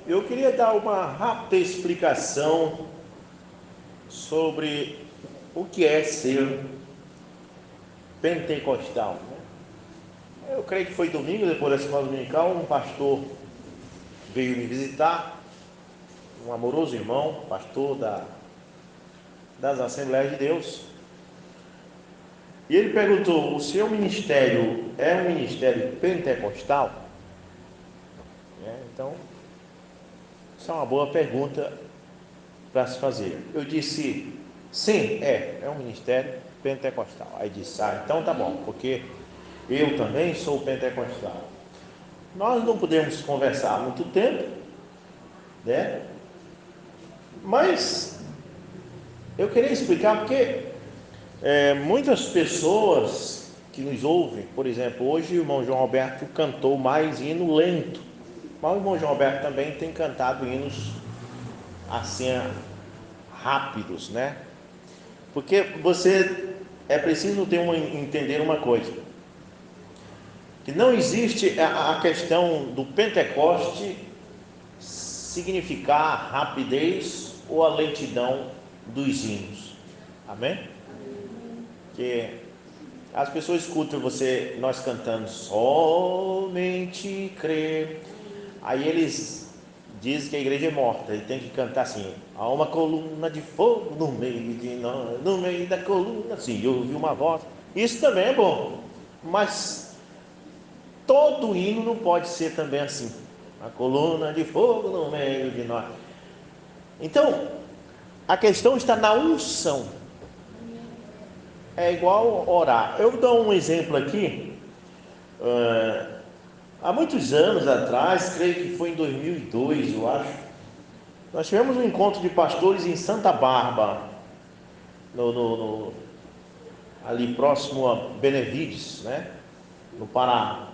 Eu queria dar uma rápida explicação sobre o que é ser pentecostal, né? Eu creio que foi domingo, depois da escola dominical, um pastor veio me visitar, um amoroso irmão, pastor das Assembleias de Deus, e ele perguntou: o seu ministério é um ministério pentecostal? Então, essa é uma boa pergunta para se fazer. Eu disse: sim, é um ministério pentecostal. Aí disse: então tá bom, porque eu também sou pentecostal. Nós não podemos conversar há muito tempo, né? Mas eu queria explicar porque muitas pessoas que nos ouvem, por exemplo, hoje o irmão João Alberto cantou mais hino lento, mas o irmão João Alberto também tem cantado hinos assim rápidos, né? Porque é preciso entender uma coisa, que não existe a questão do Pentecoste significar a rapidez ou a lentidão dos hinos. Amém? Que as pessoas escutam nós cantando somente crer, aí eles dizem que a igreja é morta e tem que cantar assim: há uma coluna de fogo no meio de nós, no meio da coluna, assim, eu ouvi uma voz. Isso também é bom, mas todo hino não pode ser também assim: a coluna de fogo no meio de nós. Então, a questão está na unção. É igual orar. Eu vou dar um exemplo aqui. Há muitos anos atrás, creio que foi em 2002, eu acho, nós tivemos um encontro de pastores em Santa Bárbara, ali próximo a Benevides, né, no Pará.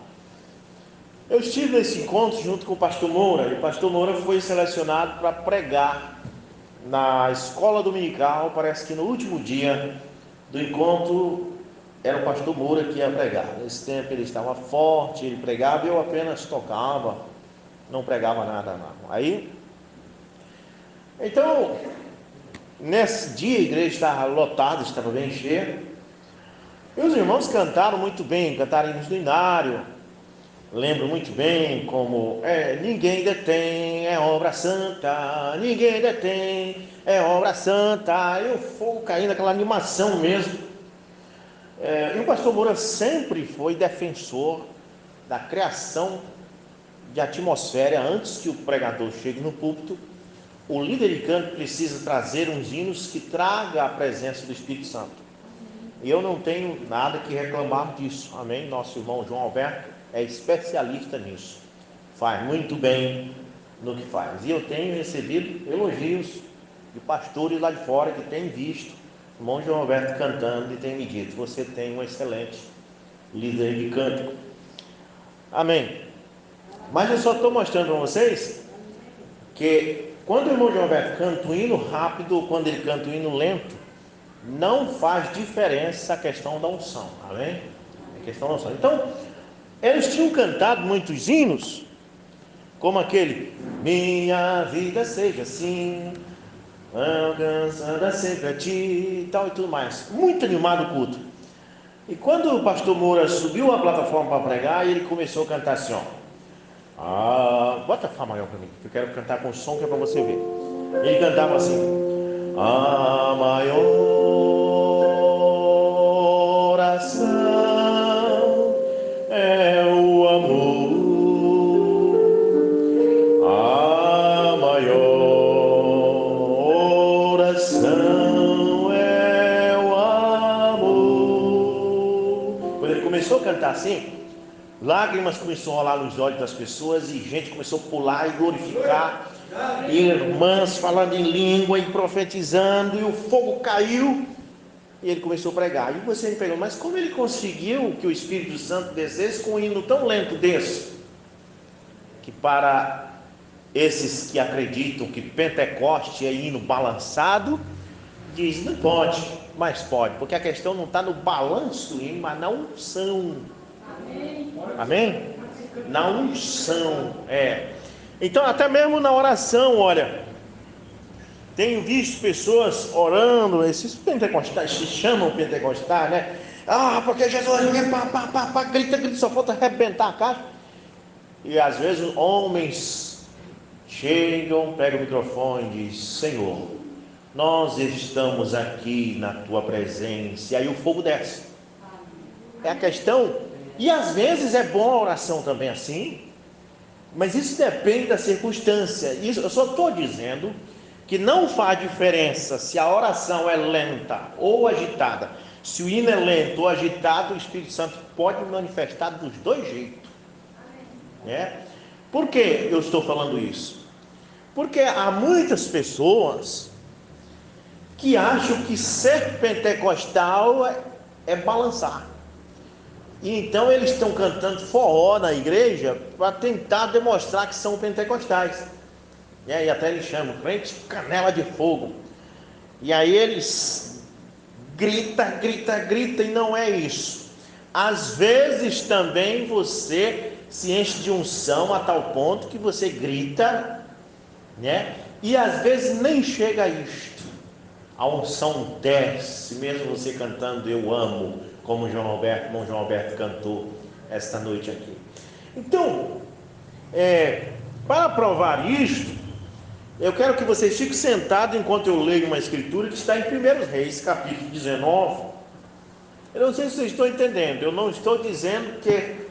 Eu estive nesse encontro junto com o pastor Moura, e o pastor Moura foi selecionado para pregar na escola dominical. Parece que no último dia do encontro era o pastor Moura que ia pregar. Nesse tempo ele estava forte, ele pregava, eu apenas tocava, não pregava nada não. Então, nesse dia a igreja estava lotada, estava bem cheia, e os irmãos cantaram muito bem, cantaram hinos do Inário. Lembro muito bem como ninguém detém, é obra santa, ninguém detém, é obra santa, e o fogo caindo, aquela animação mesmo. E o pastor Moura sempre foi defensor da criação de atmosfera. Antes que o pregador chegue no púlpito, o líder de canto precisa trazer uns hinos que traga a presença do Espírito Santo. E eu não tenho nada que reclamar disso, amém? Nosso irmão João Alberto é especialista nisso, faz muito bem no que faz. E eu tenho recebido elogios de pastores lá de fora que têm visto o irmão João Alberto cantando e têm me dito: você tem um excelente líder de cântico. Amém. Mas eu só estou mostrando para vocês que quando o irmão João Alberto canta um hino rápido ou quando ele canta um hino lento, não faz diferença a questão da unção, amém? A questão da unção. Então, eles tinham cantado muitos hinos, como aquele: minha vida seja assim, alcançada sempre a ti, e tal e tudo mais. Muito animado o culto. E quando o pastor Moura subiu a plataforma para pregar, ele começou a cantar assim, bota a Fá maior para mim, que eu quero cantar com som que é para você ver. Ele cantava assim: a maior oração é o amor, a maior oração é o amor. Quando ele começou a cantar assim, lágrimas começaram a rolar nos olhos das pessoas e gente começou a pular e glorificar, e irmãs falando em língua e profetizando, e o fogo caiu e ele começou a pregar. E você me pergunta: mas como ele conseguiu que o Espírito Santo descesse com um hino tão lento desse? Que para esses que acreditam que Pentecoste é hino balançado, diz: não pode, mas pode, porque a questão não está no balanço do hino, mas na unção. Amém? Na unção. Então, até mesmo na oração, olha, tenho visto pessoas orando, esses pentecostais se chamam pentecostais, né? Ah, porque Jesus, grita, grita, só falta arrebentar a caixa. E às vezes homens chegam, pegam o microfone e dizem: Senhor, nós estamos aqui na tua presença, e aí o fogo desce. É a questão. E às vezes é bom a oração também assim, mas isso depende da circunstância. Isso, eu só estou dizendo que não faz diferença se a oração é lenta ou agitada. Se o hino é lento ou agitado, o Espírito Santo pode manifestar dos dois jeitos, né? Por que eu estou falando isso? Porque há muitas pessoas que acham que ser pentecostal é balançar. E então eles estão cantando forró na igreja para tentar demonstrar que são pentecostais. E aí até eles chamam crente canela de fogo. E aí eles grita, e não é isso. Às vezes também você se enche de unção a tal ponto que você grita, né? E às vezes nem chega a isto. A unção desce, mesmo você cantando Eu Amo, como irmão João Alberto cantou esta noite aqui. Então, para provar isto, eu quero que vocês fiquem sentados enquanto eu leio uma escritura que está em 1 Reis, capítulo 19. Eu não sei se vocês estão entendendo, eu não estou dizendo que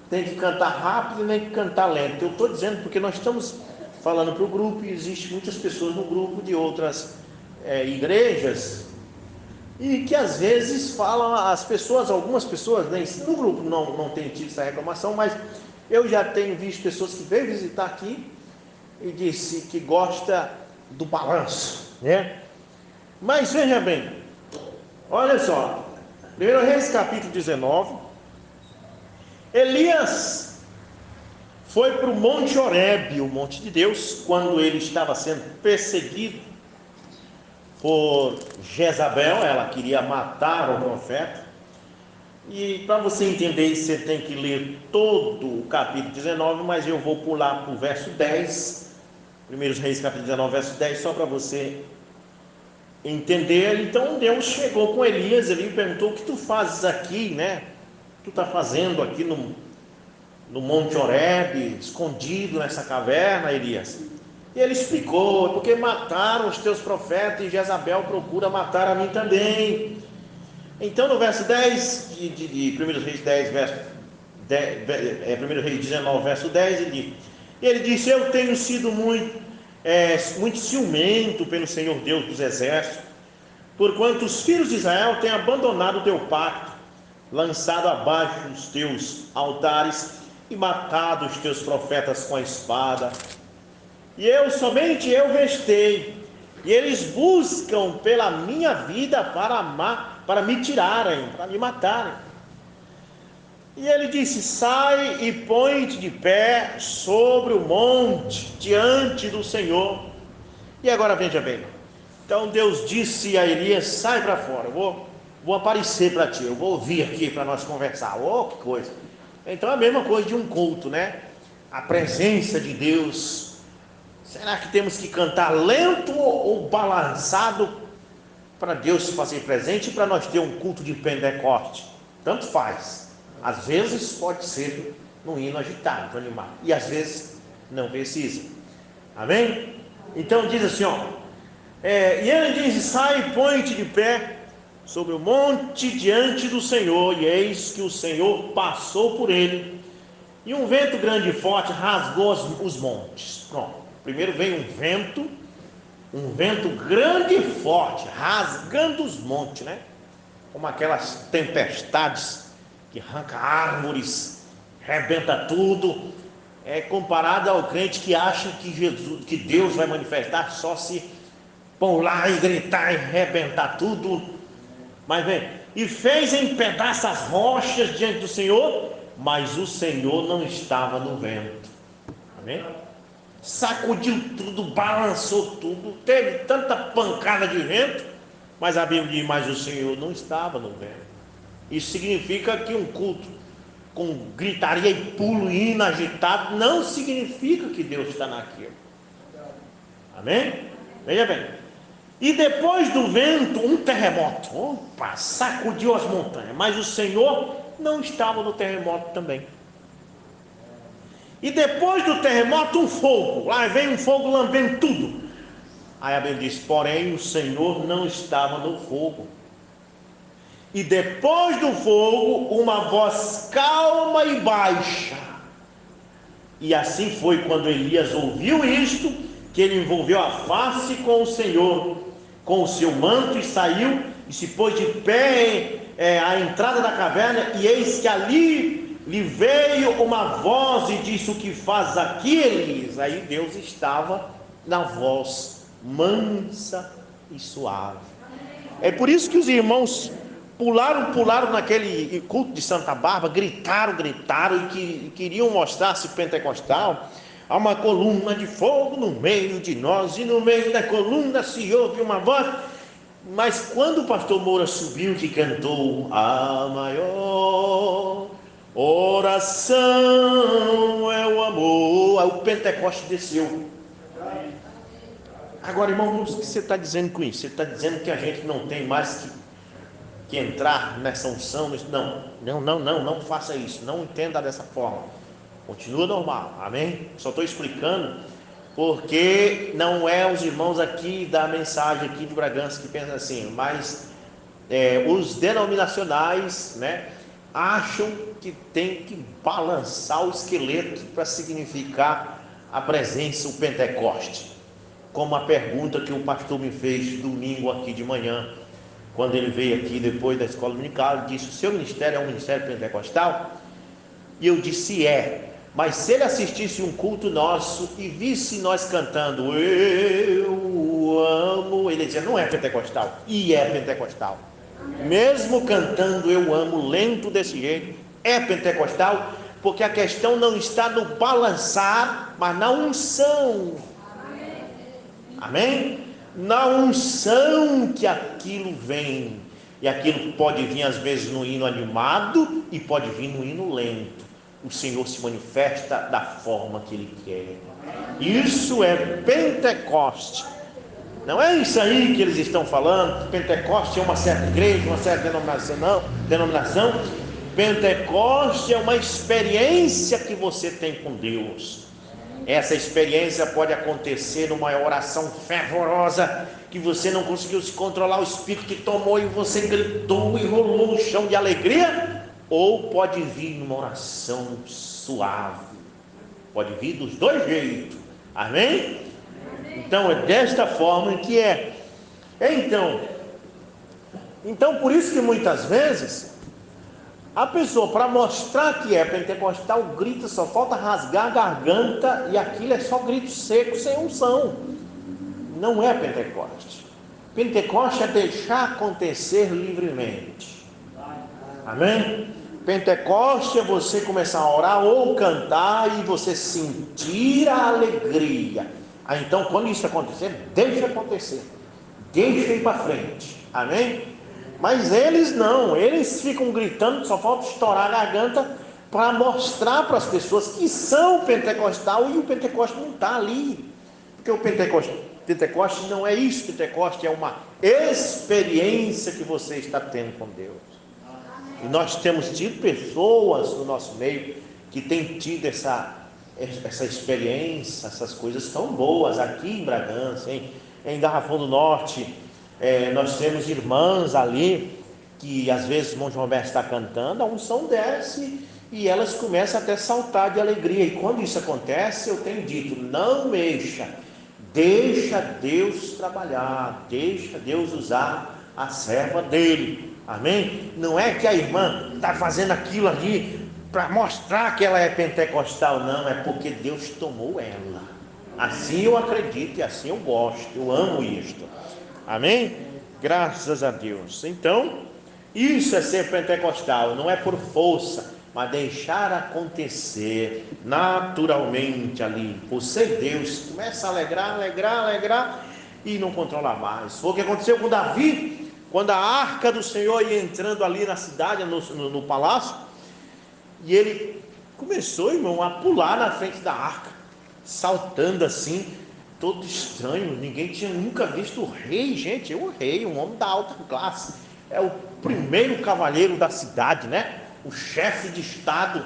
tem que cantar rápido nem que cantar lento. Eu estou dizendo porque nós estamos falando para o grupo e existem muitas pessoas no grupo de outras igrejas, e que às vezes falam, algumas pessoas, né, no grupo não tem tido essa reclamação, mas eu já tenho visto pessoas que veio visitar aqui e disse que gosta do balanço, né? Mas veja bem, olha só, 1 Reis capítulo 19, Elias foi para o Monte Horebe, o monte de Deus, quando ele estava sendo perseguido por Jezabel. Ela queria matar o profeta. E para você entender isso, você tem que ler todo o capítulo 19, mas eu vou pular para o verso 10, 1 Reis capítulo 19, verso 10, só para você entender. Então Deus chegou com Elias, ele perguntou: o que tu fazes aqui, né? Tu está fazendo aqui no Monte Horebe, escondido nessa caverna, Elias? E ele explicou: porque mataram os teus profetas e Jezabel procura matar a mim também. Então no verso 10 de 1 Reis 10, verso 1 Reis 19, verso 10, ele disse: eu tenho sido muito ciumento pelo Senhor Deus dos exércitos, porquanto os filhos de Israel têm abandonado o teu pacto, lançado abaixo os teus altares e matado os teus profetas com a espada. E somente eu restei, e eles buscam pela minha vida para me tirarem, para me matarem. E ele disse: sai e põe-te de pé sobre o monte diante do Senhor. E agora veja bem, então Deus disse a Elias: sai para fora, eu vou aparecer para ti, eu vou vir aqui para nós conversar. Oh, que coisa! Então é a mesma coisa de um culto, né? A presença de Deus. Será que temos que cantar lento ou balançado para Deus se fazer presente e para nós ter um culto de Pentecoste? Tanto faz. Às vezes pode ser num hino agitado, animado, e às vezes não precisa. Amém? Então diz assim, e ele diz: sai e põe-te de pé sobre o monte diante do Senhor. E eis que o Senhor passou por ele, e um vento grande e forte rasgou os montes. Pronto. Primeiro vem um vento grande e forte, rasgando os montes, né? Como aquelas tempestades que arranca árvores, rebenta tudo. É comparado ao crente que acha que Deus vai manifestar só se pôr lá e gritar e rebentar tudo. Mas vem, e fez em pedaços as rochas diante do Senhor, mas o Senhor não estava no vento. Amém? Sacudiu tudo, balançou tudo, teve tanta pancada de vento, mas a Bíblia diz: mas o Senhor não estava no vento. Isso significa que um culto com gritaria e pulo, hino agitado, não significa que Deus está naquilo. Amém? Veja bem. E depois do vento, um terremoto. Opa, sacudiu as montanhas. Mas o Senhor não estava no terremoto também. E depois do terremoto, um fogo. Lá vem um fogo lambendo tudo. Aí a Bíblia diz: porém o Senhor não estava no fogo. E depois do fogo, uma voz calma e baixa. E assim foi quando Elias ouviu isto, que ele envolveu a face com o Senhor, com o seu manto, e saiu e se pôs de pé à entrada da caverna. E eis que ali lhe veio uma voz e disse: o que faz aqui, Elias? Aí Deus estava na voz mansa e suave. É por isso que os irmãos pularam naquele culto de Santa Bárbara, gritaram e queriam mostrar-se pentecostal. Há uma coluna de fogo no meio de nós, e no meio da coluna se ouve uma voz. Mas quando o pastor Moura subiu, que cantou a maior oração é o amor, aí o Pentecoste desceu. Agora, irmão, o que você está dizendo com isso? Você está dizendo que a gente não tem mais que entrar nessa unção? Não faça isso, não entenda dessa forma. Continua normal, amém? Só estou explicando porque não é os irmãos aqui da mensagem aqui de Bragança que pensam assim, mas os denominacionais, né, acham que tem que balançar o esqueleto para significar a presença, o Pentecoste. Como a pergunta que o pastor me fez domingo aqui de manhã, quando ele veio aqui depois da escola dominical, ele disse: o seu ministério é um ministério pentecostal? E eu disse: mas se ele assistisse um culto nosso e visse nós cantando eu amo, ele dizia: não é pentecostal. E é pentecostal. Mesmo cantando eu amo lento desse jeito, é pentecostal, porque a questão não está no balançar, mas na unção. Amém? Na unção que aquilo vem. E aquilo pode vir às vezes no hino animado e pode vir no hino lento. O Senhor se manifesta da forma que Ele quer. Isso é Pentecoste. Não é isso aí que eles estão falando. Pentecoste é uma certa igreja, uma certa denominação. Pentecoste é uma experiência que você tem com Deus. Essa experiência pode acontecer numa oração fervorosa, que você não conseguiu se controlar, o Espírito que tomou e você gritou e rolou no chão de alegria. Ou pode vir numa oração suave. Pode vir dos dois jeitos. Amém? Então é desta forma que é. Então por isso que muitas vezes a pessoa, para mostrar que é pentecostal, grita, só falta rasgar a garganta, e aquilo é só grito seco, sem unção. Não é Pentecoste. Pentecoste é deixar acontecer livremente. Amém? Pentecoste é você começar a orar ou cantar e você sentir a alegria. Então quando isso acontecer, deixa acontecer. Deixa ir para frente. Amém? Mas eles não, eles ficam gritando, só falta estourar a garganta para mostrar para as pessoas que são pentecostal, e o Pentecoste não está ali. Porque o Pentecoste não é isso. Pentecoste é uma experiência que você está tendo com Deus. E nós temos tido pessoas no nosso meio que têm tido essa experiência, essas coisas tão boas aqui em Bragança, em Garrafão do Norte. Nós temos irmãs ali que às vezes o irmão João Roberto está cantando, a unção desce e elas começam até a saltar de alegria. E quando isso acontece, eu tenho dito: não mexa, deixa Deus trabalhar, deixa Deus usar a serva dele. Amém? Não é que a irmã está fazendo aquilo ali para mostrar que ela é pentecostal, não, é porque Deus tomou ela. Assim eu acredito e assim eu gosto, eu amo isto. Amém? Graças a Deus. Então, isso é ser pentecostal, não é por força, mas deixar acontecer naturalmente ali. Você, Deus, começa a alegrar e não controla mais. Foi o que aconteceu com Davi, quando a arca do Senhor ia entrando ali na cidade, no palácio. E ele começou, irmão, a pular na frente da arca, saltando assim, todo estranho. Ninguém tinha nunca visto o rei, gente. É o rei, um homem da alta classe, é o primeiro cavaleiro da cidade, né? O chefe de estado.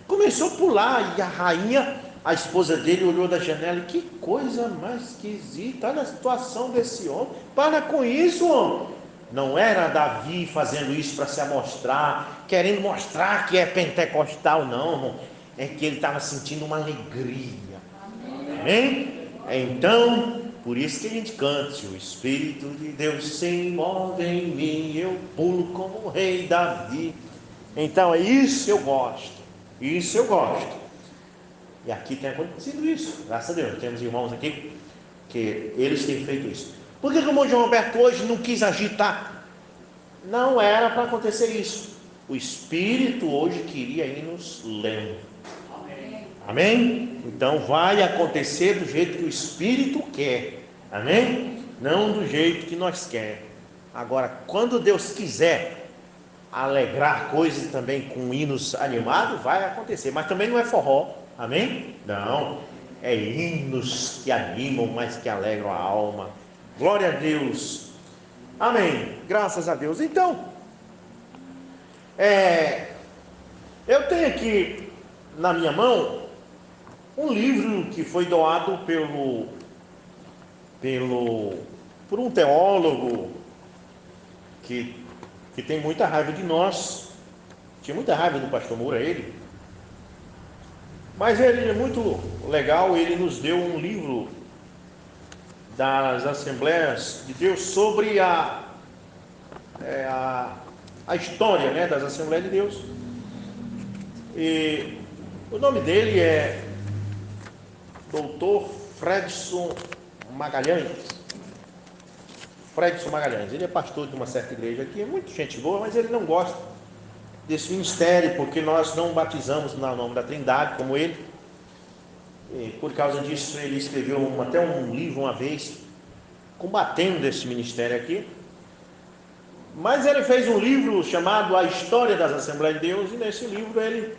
Começou a pular, e a rainha, a esposa dele, olhou da janela e: que coisa mais esquisita, olha a situação desse homem, para com isso, homem. Não era Davi fazendo isso para se amostrar, querendo mostrar que é pentecostal, não, irmão. É que ele estava sentindo uma alegria. Amém? Então, por isso que a gente cante: o Espírito de Deus se move em mim, eu pulo como o rei Davi. Então é isso que eu gosto. Isso eu gosto. E aqui tem acontecido isso, graças a Deus. Temos irmãos aqui que eles têm feito isso. Por que o irmão João Roberto hoje não quis agitar? Não era para acontecer isso. O Espírito hoje queria ir nos lendo. Amém? Amém? Então vai acontecer do jeito que o Espírito quer. Amém? Não do jeito que nós queremos. Agora, quando Deus quiser alegrar coisas também com hinos animados, vai acontecer, mas também não é forró, amém? Não, é hinos que animam, mas que alegram a alma. Glória a Deus, amém, graças a Deus. Então, eu tenho aqui na minha mão um livro que foi doado por um teólogo que tem muita raiva de nós. Tinha muita raiva do pastor Moura, ele. Mas ele é muito legal. Ele nos deu um livro das Assembleias de Deus sobre a história, né, das Assembleias de Deus. E o nome dele é Dr. Fredson Magalhães. Fredson Magalhães, ele é pastor de uma certa igreja aqui, é muito gente boa, mas ele não gosta desse ministério, porque nós não batizamos no nome da Trindade, como ele. E por causa disso, ele escreveu até um livro uma vez, combatendo esse ministério aqui. Mas ele fez um livro chamado A História das Assembleias de Deus, e nesse livro ele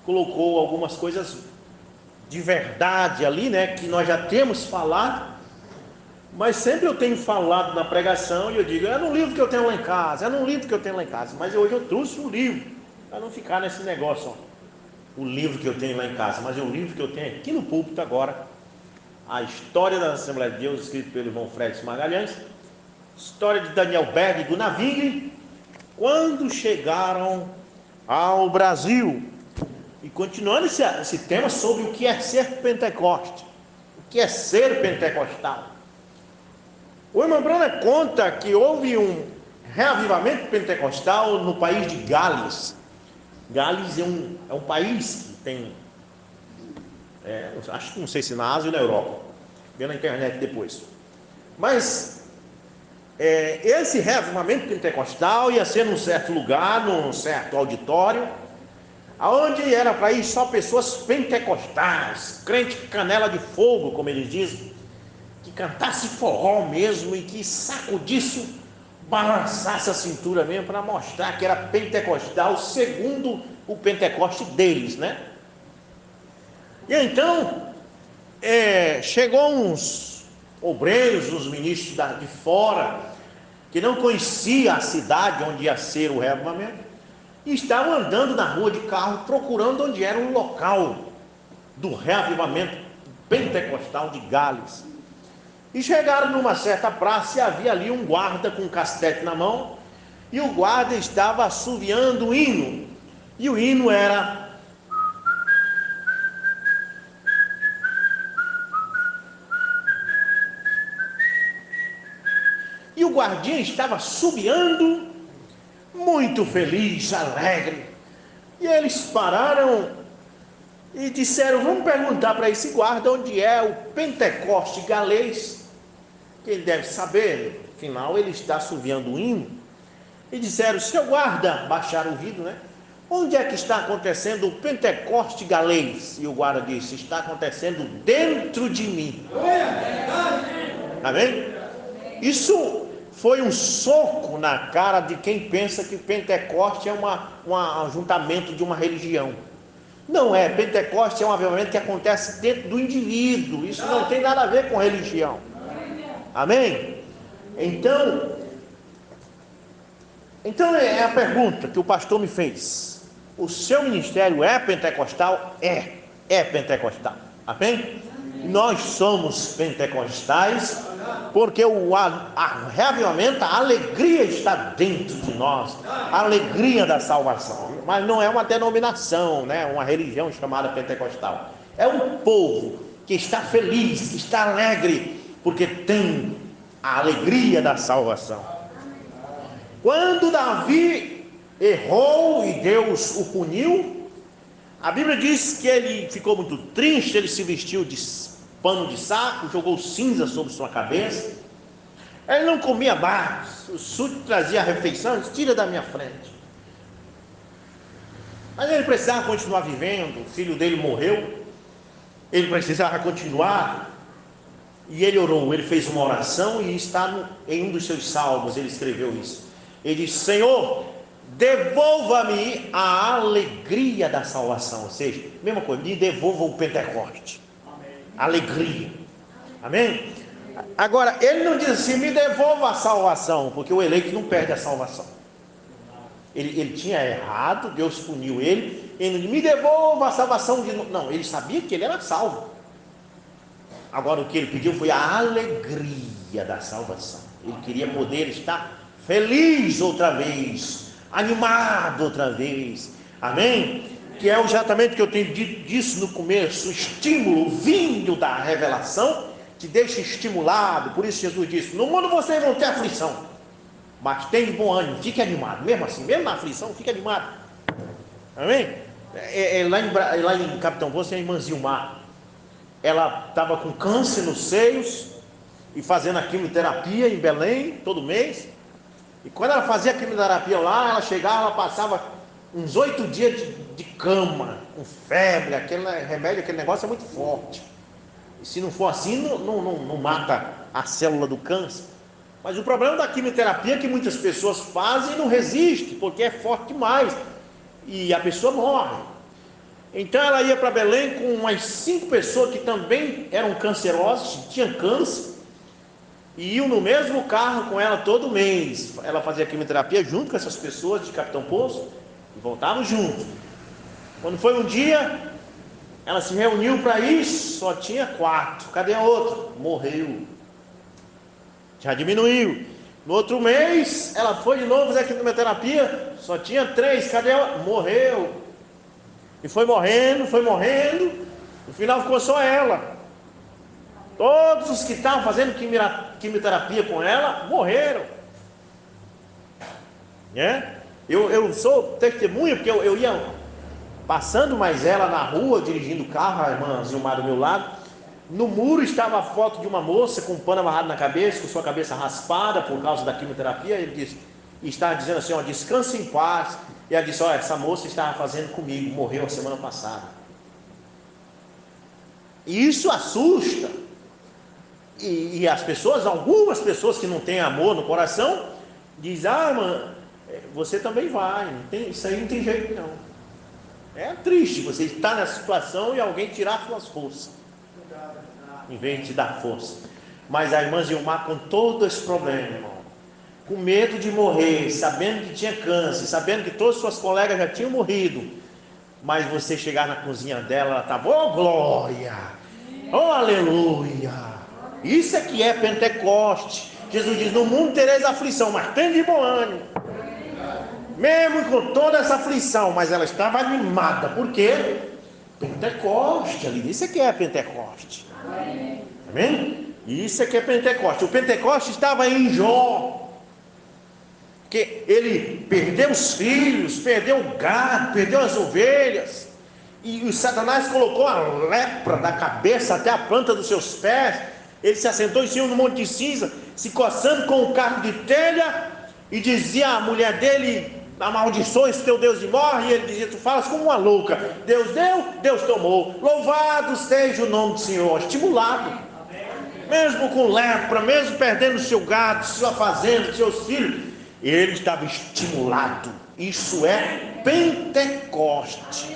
colocou algumas coisas de verdade ali, né, que nós já temos falado. Mas sempre eu tenho falado na pregação e eu digo: é num livro que eu tenho lá em casa, mas hoje eu trouxe um livro, para não ficar nesse negócio, ó, o livro que eu tenho lá em casa, mas é o livro que eu tenho aqui no púlpito agora, A História da Assembleia de Deus, escrito pelo irmão Fredson Magalhães, história de Daniel Berg do Navigli, quando chegaram ao Brasil. E continuando esse tema sobre o que é ser Pentecoste, o que é ser pentecostal. O irmão Branham conta que houve um reavivamento pentecostal no país de Gales. Gales é um país que tem, acho que não sei se na Ásia ou na Europa, vê na internet depois. Mas esse reavivamento pentecostal ia ser num certo lugar, num certo auditório, aonde era para ir só pessoas pentecostais, crente canela de fogo, como eles dizem, que cantasse forró mesmo e que sacudisse, balançasse a cintura mesmo, para mostrar que era pentecostal segundo o Pentecoste deles, né? E então chegou uns obreiros, uns ministros de fora, que não conhecia a cidade onde ia ser o reavivamento, e estavam andando na rua de carro procurando onde era o local do reavivamento pentecostal de Gales. E chegaram numa certa praça e havia ali um guarda com um castete na mão, e o guarda estava assoviando o hino, e o hino era: e o guardinha estava assoviando, muito feliz, alegre. E eles pararam e disseram: vamos perguntar para esse guarda onde é o Pentecoste galês, que ele deve saber, afinal ele está assoviando o hino. E disseram: seu guarda, baixaram o vidro, né? Onde é que está acontecendo o Pentecoste galês? E o guarda disse: está acontecendo dentro de mim. Amém? Isso foi um soco na cara de quem pensa que Pentecoste é um ajuntamento de uma religião. Não é. Pentecoste é um avivamento que acontece dentro do indivíduo. Isso não tem nada a ver com religião. Amém? Então é a pergunta que o pastor me fez. O seu ministério é pentecostal? É pentecostal. Amém? Nós somos pentecostais porque o reavivamento, a alegria está dentro de nós, a alegria da salvação. Mas não é uma denominação, né? Uma religião chamada pentecostal. É um povo que está feliz, que está alegre, porque tem a alegria da salvação. Quando Davi errou e Deus o puniu, a Bíblia diz que ele ficou muito triste, ele se vestiu de pano de saco, jogou cinza sobre sua cabeça, ele não comia mais, o súdito trazia a refeição, disse: tira da minha frente. Mas ele precisava continuar vivendo, o filho dele morreu, ele precisava continuar, e ele orou, ele fez uma oração, e está em um dos seus salmos, ele escreveu isso. Ele disse: Senhor, devolva-me a alegria da salvação. Ou seja, mesma coisa, me devolva o Pentecoste. Amém. Alegria. Amém? Agora, ele não diz assim: me devolva a salvação, porque o eleito não perde a salvação. Ele tinha errado, Deus puniu ele não diz: me devolva a salvação de novo. Não, ele sabia que ele era salvo. Agora o que ele pediu foi a alegria da salvação. Ele queria poder estar feliz outra vez, animado outra vez. Amém? Que é exatamente o que eu tenho dito no começo, o estímulo vindo da revelação te deixa estimulado. Por isso Jesus disse: no mundo vocês vão ter aflição, mas tenha bom ânimo, fique animado. Mesmo assim, mesmo na aflição, fique animado. Amém? Lá em Capitão Poço, a irmã Zilmar, ela estava com câncer nos seios e fazendo a quimioterapia em Belém todo mês. E quando ela fazia a quimioterapia lá, ela chegava, ela passava uns 8 dias de cama, com febre, aquele remédio, aquele negócio é muito forte. E se não for assim, não mata a célula do câncer. Mas o problema da quimioterapia é que muitas pessoas fazem e não resistem, porque é forte demais. E a pessoa morre. Então ela ia para Belém com umas 5 pessoas que também eram cancerosas, tinham câncer, e iam no mesmo carro com ela todo mês. Ela fazia quimioterapia junto com essas pessoas de Capitão Poço e voltavam juntos. Quando foi um dia, ela se reuniu para isso, só tinha 4. Cadê a outra? Morreu. Já diminuiu. No outro mês, ela foi de novo fazer quimioterapia, só tinha 3. Cadê ela? Morreu. E foi morrendo, no final ficou só ela. Todos os que estavam fazendo quimioterapia com ela morreram. Eu sou testemunha, porque eu ia passando mais ela na rua, dirigindo o carro, a irmã Zilmar do meu lado. No muro estava a foto de uma moça com um pano amarrado na cabeça, com sua cabeça raspada por causa da quimioterapia. Ele disse, e estava dizendo assim: ó, descanse em paz. E ela disse: ó, essa moça estava fazendo comigo, morreu a semana passada. E isso assusta. E as pessoas, algumas pessoas que não têm amor no coração, dizem: ah, mano, você também vai, isso aí não tem jeito não. É triste você estar nessa situação e alguém tirar suas forças, em vez de te dar força. Mas a irmã Zilmar, com todo esse problema, irmão, com medo de morrer, sabendo que tinha câncer, sabendo que todas suas colegas já tinham morrido, mas você chegar na cozinha dela, ela estava: oh glória, oh aleluia. Isso é que é Pentecoste. Jesus diz: no mundo tereis aflição, mas tem de bom ânimo. Mesmo com toda essa aflição, mas ela estava animada. Por quê? Pentecoste ali. Isso é que é Pentecoste. Amém? Isso é que é Pentecoste. O Pentecoste estava em Jó, que ele perdeu os filhos, perdeu o gado, perdeu as ovelhas, e o Satanás colocou a lepra da cabeça até a planta dos seus pés. Ele se assentou em cima do monte de cinza, se coçando com o carro de telha, e dizia à mulher dele: amaldiçoa esse teu Deus e morre. E ele dizia: tu falas como uma louca. Deus deu, Deus tomou. Louvado seja o nome do Senhor. Estimulado. mesmo com lepra, mesmo perdendo seu gado, sua fazenda, seus filhos, ele estava estimulado. Isso é Pentecoste.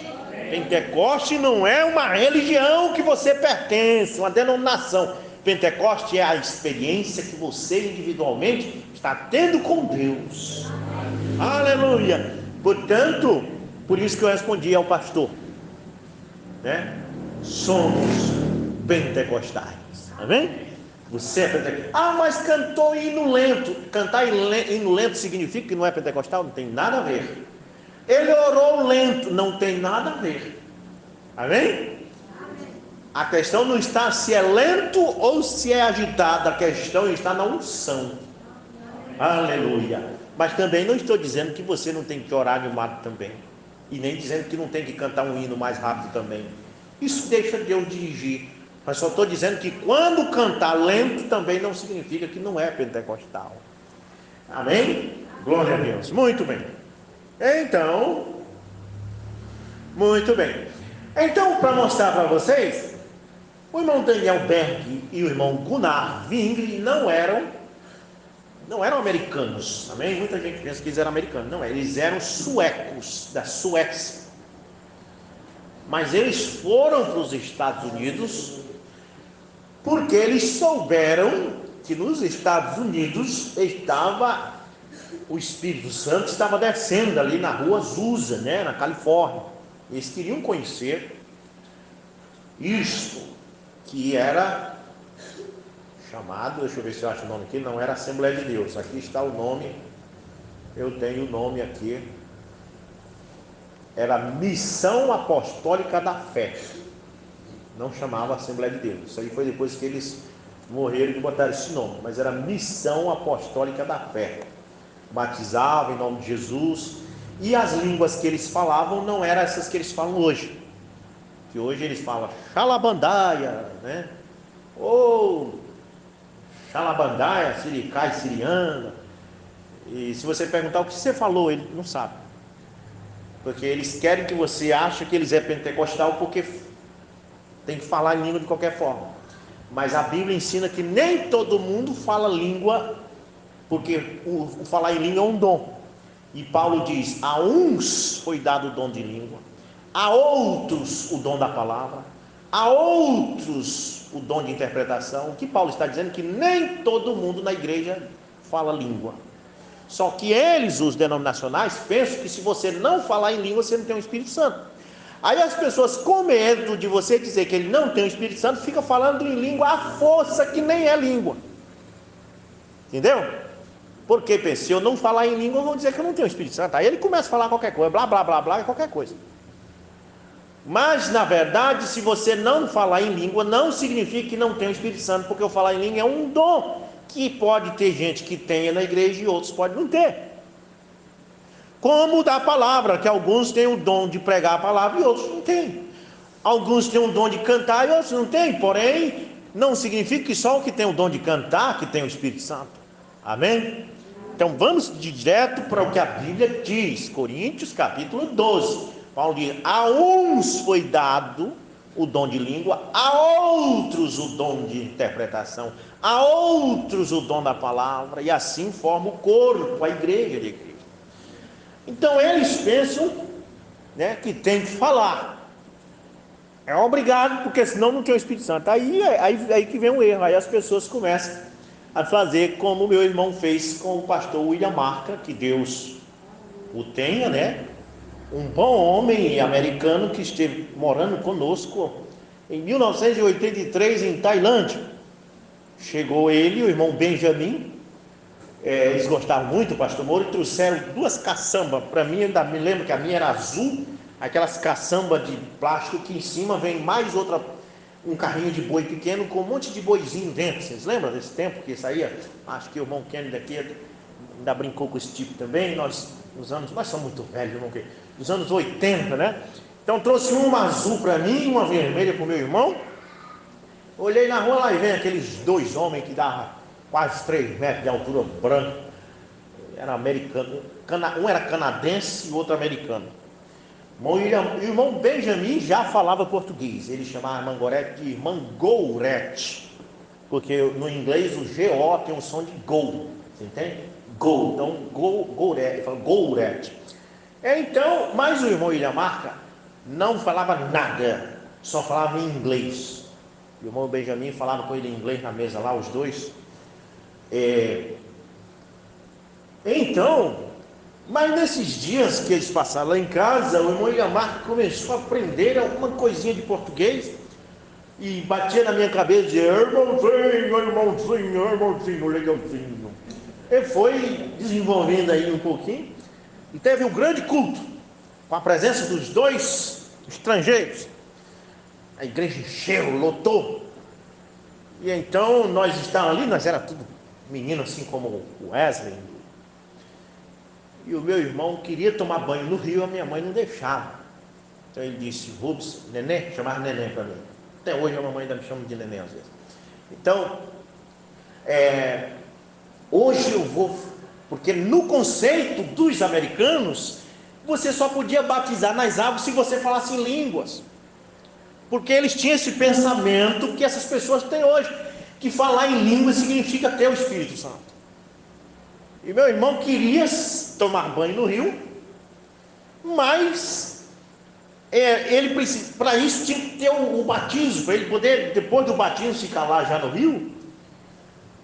Pentecoste não é uma religião que você pertence, uma denominação. Pentecoste é a experiência que você individualmente está tendo com Deus. Aleluia! Portanto, por isso que eu respondi ao pastor, né? Somos pentecostais. Amém? Você é pentecostal. Ah, mas cantou hino lento. Cantar hino lento significa que não é pentecostal? Não tem nada a ver. Ele orou lento, não tem nada a ver. Amém? A questão não está se é lento ou se é agitado. A questão está na unção. Aleluia. Mas também não estou dizendo que você não tem que orar animado também. E nem dizendo que não tem que cantar um hino mais rápido também. Isso deixa Deus dirigir. Mas só estou dizendo que quando cantar lento também não significa que não é pentecostal. Amém? Glória a Deus. Muito bem. Muito bem. Então, para mostrar para vocês, o irmão Daniel Berg e o irmão Gunnar Wingre não eram americanos. Amém? Muita gente pensa que eles eram americanos. Não, eles eram suecos, da Suécia. Mas eles foram para os Estados Unidos porque eles souberam que nos Estados Unidos o Espírito Santo estava descendo ali na rua Azusa, né, na Califórnia. Eles queriam conhecer isto, que era chamado, deixa eu ver se eu acho o nome aqui, não era Assembleia de Deus, aqui está o nome, eu tenho o nome aqui, era Missão Apostólica da Fé, não chamava Assembleia de Deus, isso aí foi depois que eles morreram e botaram esse nome, mas era Missão Apostólica da Fé, batizavam em nome de Jesus, e as línguas que eles falavam não eram essas que eles falam hoje, que hoje eles falam Xalabandaia, né, ou Xalabandaia, Siricai, Siriana, e se você perguntar o que você falou, ele não sabe, porque eles querem que você ache que eles é pentecostal, porque tem que falar em língua de qualquer forma, mas a Bíblia ensina que nem todo mundo fala língua, porque o falar em língua é um dom, e Paulo diz, a uns foi dado o dom de língua, a outros o dom da palavra, a outros o dom de interpretação. O que Paulo está dizendo é que nem todo mundo na igreja fala língua, só que eles, os denominacionais, pensam que se você não falar em língua, você não tem o Espírito Santo. Aí as pessoas, com medo de você dizer que ele não tem o Espírito Santo, ficam falando em língua à força, que nem é língua. Entendeu? Porque pensa, se eu não falar em língua, eu vou dizer que eu não tenho o Espírito Santo. Aí ele começa a falar qualquer coisa, blá, blá, blá, blá, qualquer coisa. Mas, na verdade, se você não falar em língua, não significa que não tem o Espírito Santo, porque o falar em língua é um dom, que pode ter gente que tenha na igreja e outros podem não ter. Como o da palavra, que alguns têm o dom de pregar a palavra e outros não têm. Alguns têm o dom de cantar e outros não têm, porém, não significa que só o que tem o dom de cantar que tem o Espírito Santo. Amém? Então vamos direto para o que a Bíblia diz, Coríntios capítulo 12. Paulo diz, a uns foi dado o dom de língua, a outros o dom de interpretação, a outros o dom da palavra, e assim forma o corpo, a igreja de Cristo. Então eles pensam, né, que tem que falar, é obrigado, porque senão não tem o Espírito Santo. Aí que vem o erro, aí as pessoas começam a fazer como o meu irmão fez com o pastor William Marca, que Deus o tenha, né, um bom homem americano que esteve morando conosco em 1983 em Tailândia. Chegou ele e o irmão Benjamin, eles gostavam muito do pastor Moura, e trouxeram 2 caçambas para mim. Ainda me lembro que a minha era azul, aquelas caçambas de plástico que em cima vem mais outra, um carrinho de boi pequeno com um monte de boizinho dentro. Vocês lembram desse tempo que saía? Acho que o irmão Kennedy aqui ainda brincou com esse tipo também. Nós somos muito velhos, irmão, nos anos 80, né? Então trouxe uma azul para mim, uma vermelha para o meu irmão. Olhei na rua lá e vem aqueles 2 homens que davam quase 3 metros de altura, branco, era americano, um era canadense e o outro americano. O irmão Benjamin já falava português, ele chamava a irmã Gorete de irmã Gourete, porque no inglês o G-O tem um som de go, você entende? Go, então Gouret, fala Gouret. Então, mas o irmão William Marca não falava nada, só falava em inglês. O irmão Benjamin falava com ele em inglês na mesa lá, os dois. Então, mas nesses dias que eles passaram lá em casa, o irmão William Marca começou a aprender alguma coisinha de português e batia na minha cabeça e dizia: irmãozinho, legalzinho. Ele foi desenvolvendo aí um pouquinho e teve um grande culto com a presença dos dois estrangeiros. A igreja encheu, lotou. E então nós estávamos ali, nós era tudo menino assim como o Wesley. E o meu irmão queria tomar banho no rio, a minha mãe não deixava. Então ele disse: Rubens, neném, chamava neném para mim. Até hoje a mamãe ainda me chama de neném às vezes. Então, hoje eu vou, porque no conceito dos americanos, você só podia batizar nas águas se você falasse em línguas. Porque eles tinham esse pensamento que essas pessoas têm hoje, que falar em línguas significa ter o Espírito Santo. E meu irmão queria tomar banho no rio, mas ele precisa, para isso tinha que ter o batismo, para ele poder, depois do batismo, ficar lá já no rio.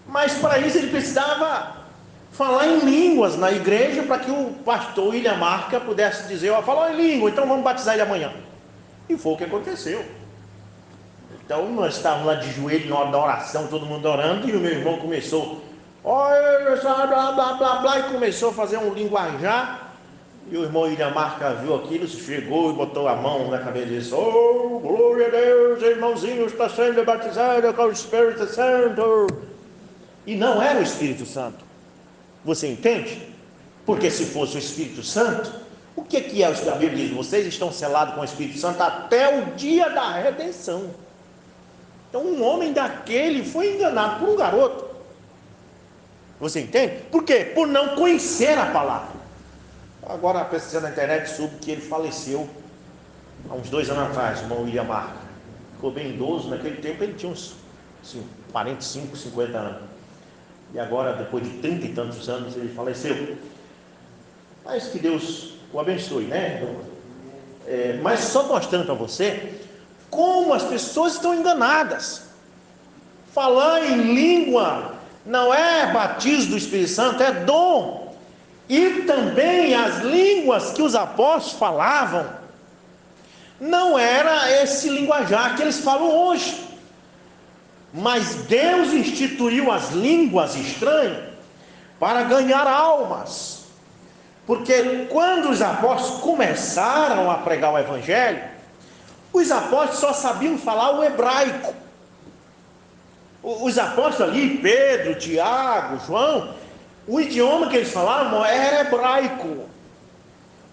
Mas para isso ele precisava falar em línguas na igreja, para que o pastor William Marca pudesse dizer: ó, falou em língua, então vamos batizar ele amanhã. E foi o que aconteceu. Então nós estávamos lá de joelho na hora da oração, todo mundo orando, e o meu irmão começou, blá blá blá blá, e começou a fazer um linguajar. E o irmão William Marca viu aquilo, chegou e botou a mão na cabeça e disse: oh, glória a Deus, irmãozinho está sendo batizado com o Espírito Santo. E não era o Espírito Santo. Você entende? Porque se fosse o Espírito Santo, o que é o que a Bíblia diz? Vocês estão selados com o Espírito Santo até o dia da redenção. Então um homem daquele foi enganado por um garoto. Você entende? Por quê? Por não conhecer a palavra. Agora a pesquisa na internet soube que ele faleceu há uns 2 anos atrás, o irmão William Marca. Ficou bem idoso, naquele tempo ele tinha uns 45, 50 anos. E agora, depois de 30 e tantos anos, ele faleceu. Mas que Deus o abençoe, né? Mas só mostrando para você como as pessoas estão enganadas. Falar em língua não é batismo do Espírito Santo, é dom. E também as línguas que os apóstolos falavam não era esse linguajar que eles falam hoje. Mas Deus instituiu as línguas estranhas para ganhar almas. Porque quando os apóstolos começaram a pregar o evangelho, os apóstolos só sabiam falar o hebraico. Os apóstolos ali, Pedro, Tiago, João, o idioma que eles falavam era hebraico.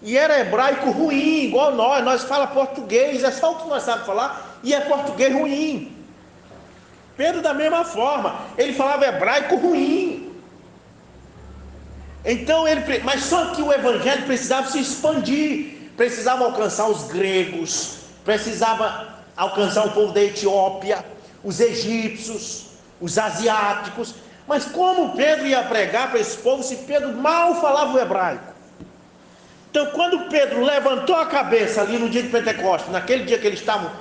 E era hebraico ruim, igual nós falamos português, é só o que nós sabemos falar, e é português ruim. Pedro da mesma forma, ele falava hebraico ruim. Então mas só que o evangelho precisava se expandir, precisava alcançar os gregos, precisava alcançar o povo da Etiópia, os egípcios, os asiáticos. Mas como Pedro ia pregar para esse povo se Pedro mal falava o hebraico? Então quando Pedro levantou a cabeça ali no dia de Pentecostes, naquele dia que eles estavam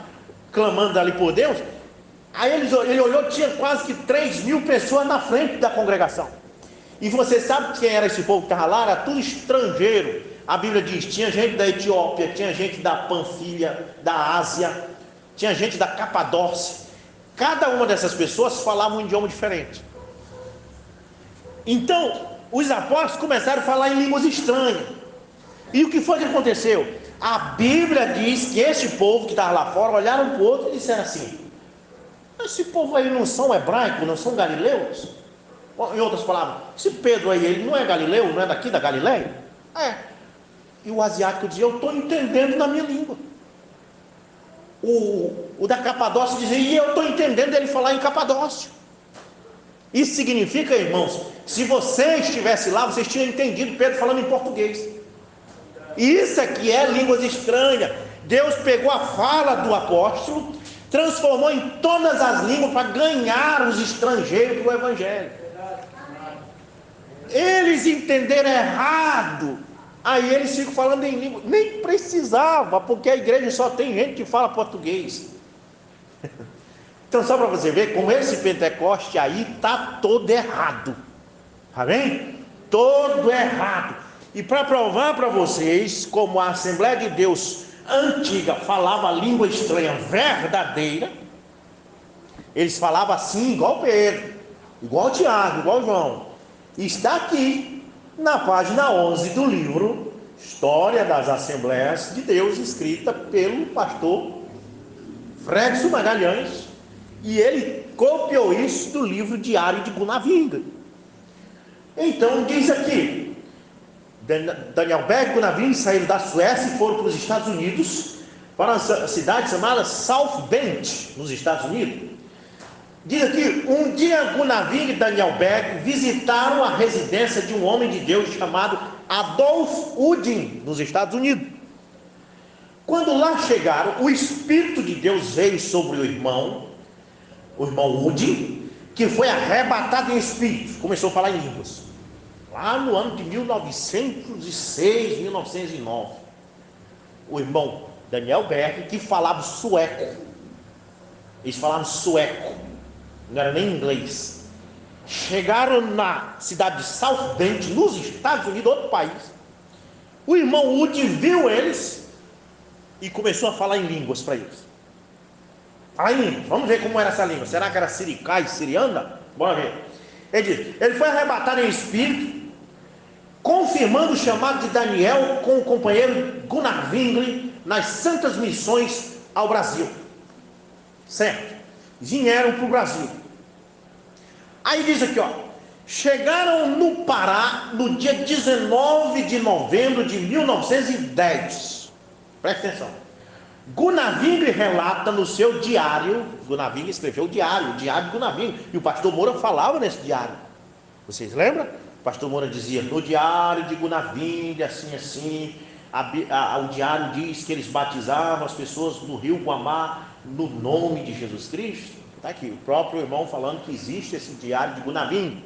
clamando ali por Deus, aí ele olhou, tinha quase que 3.000 pessoas na frente da congregação. E você sabe quem era esse povo que estava lá? Era tudo estrangeiro. A Bíblia diz, tinha gente da Etiópia, tinha gente da Panfilha, da Ásia, tinha gente da Capadócia. Cada uma dessas pessoas falava um idioma diferente. Então os apóstolos começaram a falar em línguas estranhas. E o que foi que aconteceu? A Bíblia diz que esse povo que estava lá fora olharam para o outro e disseram assim: esse povo aí não são hebraicos, não são galileus? Em outras palavras, esse Pedro aí, ele não é galileu, não é daqui da Galileia? É. E o asiático dizia: eu estou entendendo na minha língua. O da Capadócia dizia: e eu estou entendendo ele falar em Capadócio. Isso significa, irmãos, se você estivesse lá, vocês tinham entendido Pedro falando em português. Isso aqui é línguas estranhas. Deus pegou a fala do apóstolo, transformou em todas as línguas para ganhar os estrangeiros para o Evangelho. Eles entenderam errado, aí eles ficam falando em língua. Nem precisava, porque a igreja só tem gente que fala português. Então, só para você ver como esse Pentecoste aí está todo errado. Tá vendo? Todo errado. E para provar para vocês como a Assembleia de Deus antiga falava língua estranha verdadeira, eles falavam assim igual Pedro, igual Tiago, igual João. Está aqui na página 11 do livro História das Assembleias de Deus, escrita pelo pastor Fredson Magalhães, e ele copiou isso do livro Diário de Gunavinga. Então diz aqui: Daniel Berg e Gunavinga saíram da Suécia e foram para os Estados Unidos, para uma cidade chamada South Bend, nos Estados Unidos. Diz aqui: um dia Gunavinga e Daniel Berg visitaram a residência de um homem de Deus chamado Adolf Udin, nos Estados Unidos. Quando lá chegaram, o Espírito de Deus veio sobre o irmão Udin, que foi arrebatado em espírito, começou a falar em línguas, lá no ano de 1906, 1909. O irmão Daniel Berg, que falava sueco, eles falavam sueco, não era nem inglês. Chegaram na cidade de South Bend, nos Estados Unidos, outro país. O irmão Udin viu eles e começou a falar em línguas para eles. Fala em línguas, vamos ver como era essa língua. Será que era siricai, sirianda? Bora ver. Ele diz: ele foi arrebatado em espírito, confirmando o chamado de Daniel com o companheiro Gunavinga nas santas missões ao Brasil. Certo? Vieram para o Brasil. Aí diz aqui, ó: chegaram no Pará no dia 19 de novembro de 1910. Presta atenção. Gunavinga relata no seu diário, Gunavinga escreveu o diário de Gunavinga, e o pastor Moura falava nesse diário. Vocês lembram? O pastor Moura dizia: no diário de Gunavinga, assim, assim, o diário diz que eles batizavam as pessoas do rio Guamá no nome de Jesus Cristo. Está aqui, o próprio irmão falando que existe esse diário de Gunavinga.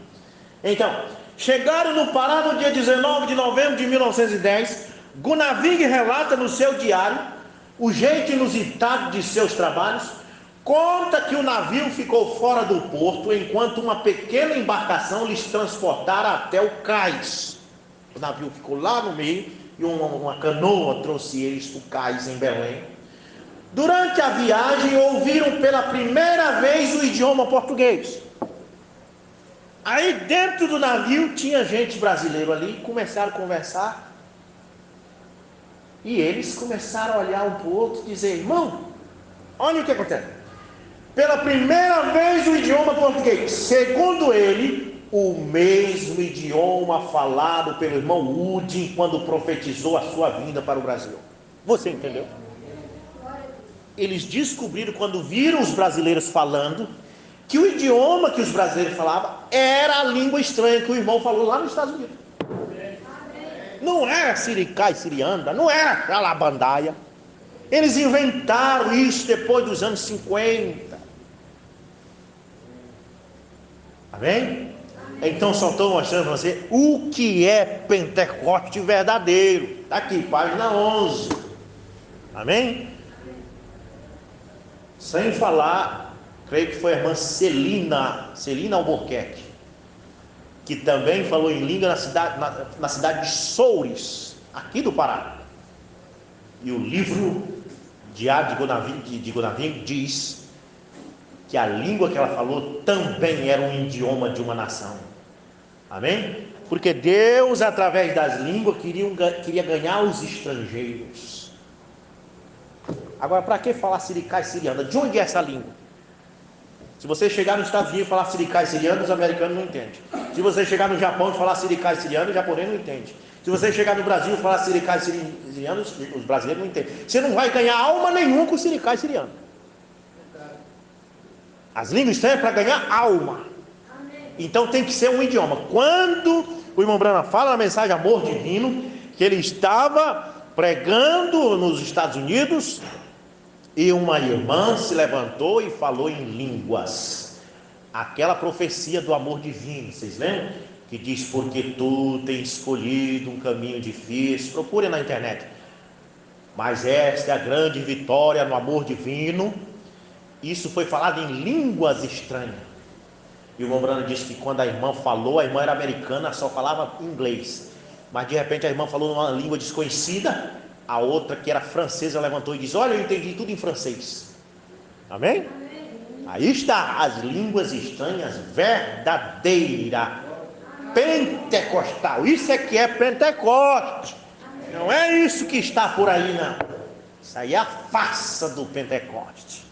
Então, chegaram no Pará no dia 19 de novembro de 1910. Gunavinga relata no seu diário o jeito inusitado de seus trabalhos. Conta que o navio ficou fora do porto enquanto uma pequena embarcação lhes transportara até o cais. O navio ficou lá no meio e uma canoa trouxe eles para o cais em Belém. Durante a viagem ouviram pela primeira vez o idioma português. Aí dentro do navio tinha gente brasileira ali, começaram a conversar. E eles começaram a olhar um para o outro e dizer: irmão, olha o que acontece. Pela primeira vez o idioma português. Segundo ele, o mesmo idioma falado pelo irmão Udin quando profetizou a sua vinda para o Brasil. Você entendeu? Eles descobriram, quando viram os brasileiros falando, que o idioma que os brasileiros falavam era a língua estranha que o irmão falou lá nos Estados Unidos. Não era siricai, sirianda, não era calabandaia. Eles inventaram isso depois dos anos 50. Amém? Então só estou mostrando para você o que é Pentecoste verdadeiro. Está aqui, página 11. Amém? Sem falar, creio que foi a irmã Celina Albuquerque, que também falou em língua na cidade de Soures, aqui do Pará. E o livro Diário de Gunavinga diz que a língua que ela falou também era um idioma de uma nação. Amém? Porque Deus, através das línguas, queria ganhar os estrangeiros. Agora, para que falar siricai, siriana? De onde é essa língua? Se você chegar nos Estados Unidos e falar siricai, siriano, os americanos não entendem. Se você chegar no Japão e falar siricai, siriano, o japonês não entende. Se você chegar no Brasil e falar siricai, siriano, os brasileiros não entendem. Você não vai ganhar alma nenhuma com siricai, siriano. As línguas estão para ganhar alma. Então tem que ser um idioma. Quando o irmão Branham fala na mensagem Amor Divino, que ele estava pregando nos Estados Unidos, E uma irmã se levantou e falou em línguas. Aquela profecia do amor divino, vocês lembram? Que diz, porque tu tens escolhido um caminho difícil. Procure na internet. Mas esta é a grande vitória no amor divino. Isso foi falado em línguas estranhas. E o Mombrano disse que quando a irmã falou, a irmã era americana, só falava inglês. Mas de repente a irmã falou numa língua desconhecida. A outra, que era francesa, levantou e disse, olha, eu entendi tudo em francês. Amém? Aí está, as línguas estranhas verdadeira, pentecostal. Isso é que é Pentecoste. Não é isso que está por aí, não. Isso aí é a farsa do Pentecoste.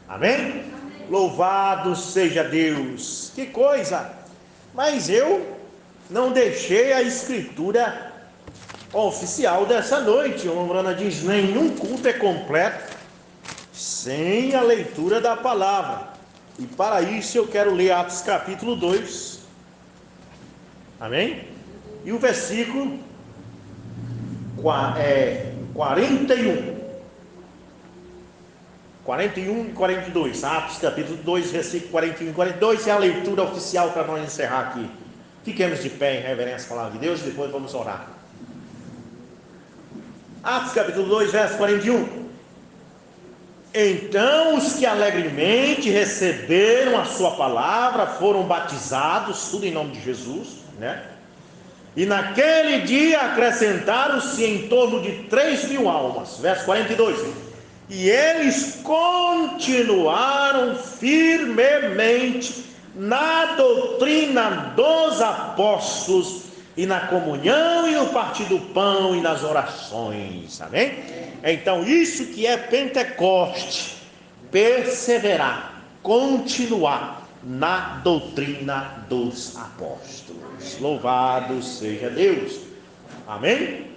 Amém? Louvado seja Deus. Que coisa! Mas eu não deixei a escritura oficial dessa noite. O Mombrana diz, nenhum culto é completo sem a leitura da palavra. E para isso eu quero ler Atos capítulo 2. Amém? E o versículo 41 e 42. Atos capítulo 2, versículo 41 e 42 é a leitura oficial para nós encerrar aqui. Fiquemos de pé em reverência à palavra de Deus e depois vamos orar. Atos capítulo 2, verso 41. Então os que alegremente receberam a sua palavra foram batizados, tudo em nome de Jesus, né? E naquele dia acrescentaram-se em torno de 3.000 almas. Verso 42. E eles continuaram firmemente na doutrina dos apóstolos, e na comunhão, e no partir do pão, e nas orações. Amém? Então isso que é Pentecoste, perseverar, continuar na doutrina dos apóstolos. Louvado seja Deus. Amém?